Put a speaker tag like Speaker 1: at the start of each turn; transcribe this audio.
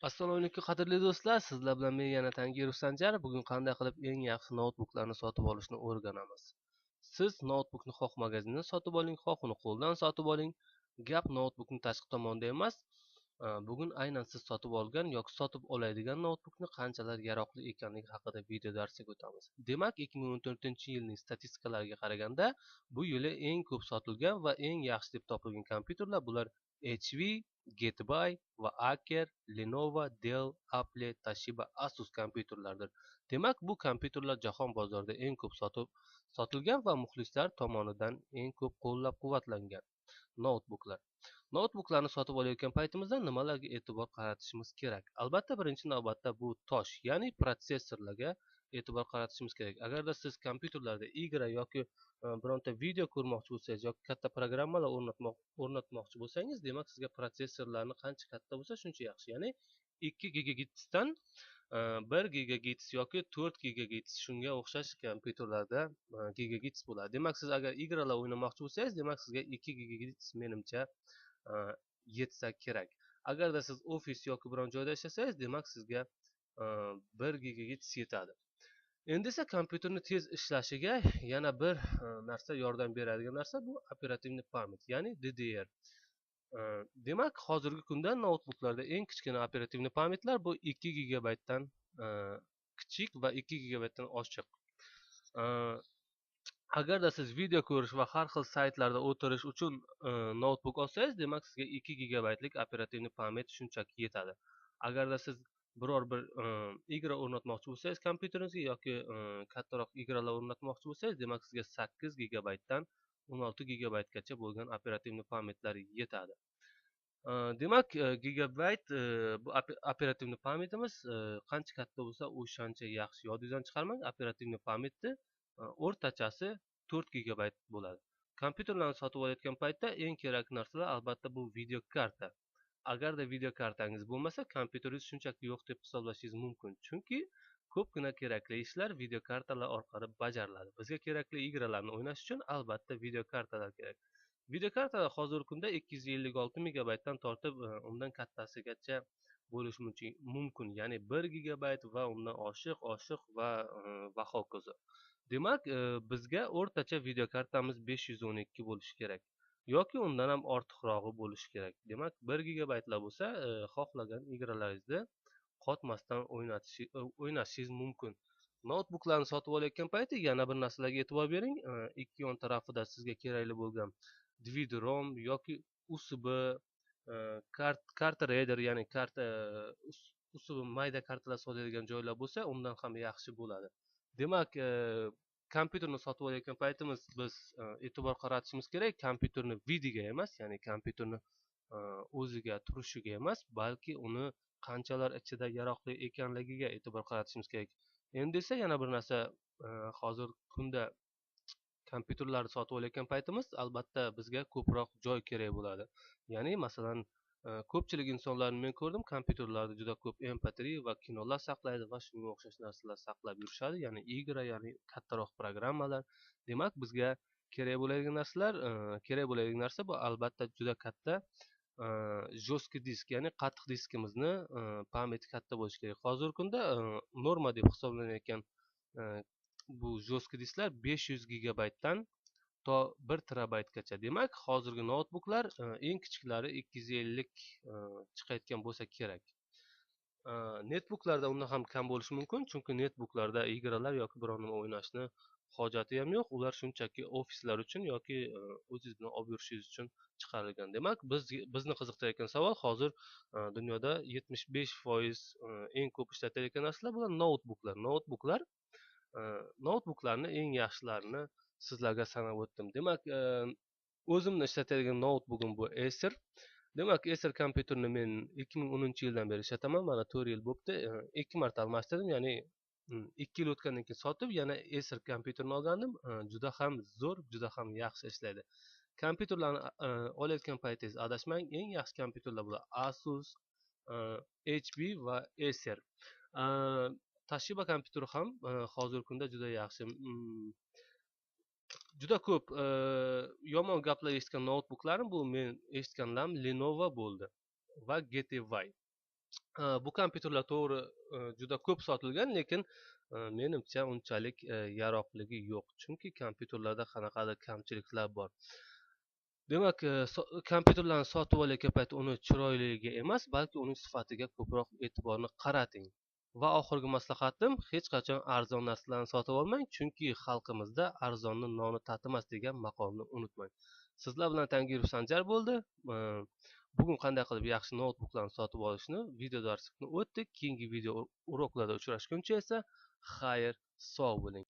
Speaker 1: Assalomu alaykum qadrli do'stlar, sizlar bilan men yana Tangirov Sanjar. Bugun qanday qilib eng yaxshi noutbuklarni sotib olishni o'rganamiz. Siz noutbukni xoh magazindan sotib oling, xoh uni qo'ldan sotib oling. Gap noutbukning tashqi tomonida emas. Bugun aynan siz sotib olgan yoki sotib oladigan noutbukni qanchalar yaroqli ekanligi haqida video darsga o'tamiz. Demak, 2014-yilning statistikalariga qaraganda, bu yili eng ko'p sotilgan va eng yaxshi deb topilgan kompyuterlar bular HP, Getby va Acer, Lenovo, Dell, Apple, Toshiba, Asus kompyuterlardir. Demak, bu kompyuterlar jahon bozorida eng ko'p sotilgan va muxlislar tomonidan eng ko'p qo'llab-quvvatlangan noutbuklar. Noutbuklarni sotib olayotgan paytimizda nimalarga e'tibor qaratishimiz kerak? Albatta, birinchi navbatda bu tosh, ya'ni protsessorlarga e'tibor qaratishimiz kerak. Agarda siz kompyuterlarda igra yoki bironta video ko'rmoqchi bo'lsangiz yoki katta programmalar o'rnatmoqchi bo'lsangiz, demak sizga protsessorlarni qancha katta bo'lsa, shuncha yaxshi. Ya'ni 2 gigahertzdan 1 gigahertz yoki 4 gigahertz shunga o'xshash kompyuterlarda gigahertz bo'ladi. Demak, siz agar igralar o'ynamoqchi bo'lsangiz, demak sizga 2 gigahertz menimcha yetsa kerak. Agarda siz ofis yoki biron joyda ishlasangiz, demak sizga 1 gigahertz yetadi. Endi esa kompyuterni tez ishlashiga yana bir narsa yordam beradigan narsa bu operativniy pamять, ya'ni DDR. Demak, hozirgi kunda noutbuklarda eng kichkina operativniy pametlar bu 2 gigabaytdan kichik va 2 gigabaytdan oshiq. Agarda siz video ko'rish va har xil saytlarda o'tirish uchun noutbuk olsangiz, demak sizga 2 gigabaytlik operativniy pamet shunchaki yetadi. Agarda siz biror bir igra o'rnatmoqchi bo'lsangiz kompyuteringizga yoki kattaroq igralar o'rnatmoqchi bo'lsangiz, demak sizga 8 gigabaytdan 16 gigabaytgacha bo'lgan operativniy pametlar yetadi. Demak, gigabayt bu operativniy pametimiz qancha katta bo'lsa o'shancha yaxshi. Yodingizdan chiqarmang, operativniy pametni o'rtachasi 4 gigabayt bo'ladi. Kompyuterlarni sotib olayotgan paytda eng kerakli narsalar albatta bu video karta. Agarda video kartangiz bo'lmasa, kompyuteringiz shunchaki yo'q deb hisoblashingiz mumkin. Chunki ko'pgina kerakli ishlar video kartalar orqali bajariladi. Bizga kerakli igralarni o'ynash uchun albatta video kartalar kerak. Video kartalar hozirgi kunda 256 megabaytdan tortib, undan kattasigacha bo'lishi mumkin. Ya'ni 1 gigabayt va undan oshiq va hokazo. Demak, bizga o'rtacha video kartamiz 512 bo'lishi kerak yoki undan ham ortiqrog'i bo'lishi kerak. Demak, 1 gigabaytlar bo'lsa, xohlagan igralaringizni qotmasdan o'ynashingiz mumkin. Noutbuklarni sotib olayotgan payti yana bir narsalarga e'tibor bering. Ikki yon tarafida sizga kerakli bo'lgan DVD-ROM yoki USB, karta reader, ya'ni karta USB mayda kartalar sotadigan joylar bo'lsa, undan ham yaxshi bo'ladi. Demak, kompyuterni sotib olayotgan paytimiz biz e'tibor qaratishimiz kerak kompyuterni vidiga emas, ya'ni kompyuterni o'ziga turishiga emas, balki uni qanchalar ichida yaroqli ekanligiga e'tibor qaratishimiz kerak. Endi esa yana bir narsa, hozirgi kunda kompyuterlarni sotib olayotgan paytimiz albatta bizga ko'proq joy kerak bo'ladi. Ya'ni masalan, ko'pchilik insonlarni men ko'rdim, kompyuterlarda juda ko'p MP3 va kinolar saqlaydi va shunga o'xshash narsalar saqlab yurishadi, ya'ni igra, ya'ni kattaroq programmalar. Demak, bizga kerak bo'ladigan narsa bu albatta juda katta жесткий disk, ya'ni qattiq diskimizni pamyati katta bo'lishi kerak. Hozirgi kunda norma deb hisoblanayotgan bu жесткий disklar 500 gigabaytdan to 1 terabaytgacha. Demak, hozirgi noutbuklar eng kichiklari 250 chiqayotgan bo'lsa kerak. Netbuklarda undan ham kam bo'lishi mumkin, chunki netbuklarda igralar yoki biron nima o'ynashni hojati ham yo'q. Ular shunchaki ofislar uchun yoki o'zingiz bilan olib yurishingiz uchun chiqarilgan. Demak, bizni qiziqtirayotgan savol hozir dunyoda 75% eng ko'p ishlatilayotgan narsalar bular noutbuklar. Noutbuklarni eng yaxshilarini sizlarga sanab o'tdim. Demak, o'zimni ishlatadigan noutbukim bu Acer. Demak, Acer kompyuterni men 2010-yildan beri ishlataman. Mana 4 yil bo'libdi. 2 marta almashtirdim, ya'ni 2 yil o'tgandan keyin sotib, yana Acer kompyuterni olgandim. Juda ham zo'r, juda ham yaxshi ishlaydi. Kompyuterlarni olayotgan paytingiz adashmang, eng yaxshi kompyuterlar bular Asus, HP va Acer. Toshiba kompyuteri ham hozirgi kunda juda yaxshi. Juda ko'p yomon gaplar eshitgan noutbuklarim bu men eshitganlarim Lenovo bo'ldi va Getby. Bu kompyuterlar to'g'ri juda ko'p sotilgan, lekin menimcha unchalik yaroqligi yo'q. Chunki kompyuterlarda qanaqadir kamchiliklar bor. Demak, kompyuterlarni sotib olayotgan payt uni chiroyliligiga emas, balki uning sifatiga ko'proq e'tiborni qarating. Va oxirgi maslahatim, hech qachon arzon narsalarni sotib olmang, chunki xalqimizda arzonni noni tatimas degan maqolni unutmang. Sizlar bilan Tangirov Sanjar bo'ldi. Bugun qanday qilib yaxshi noutbuklarni sotib olishni video darsini o'tdik. Keyingi video uroklarda uchrashguncha esa xayr, sog' bo'ling.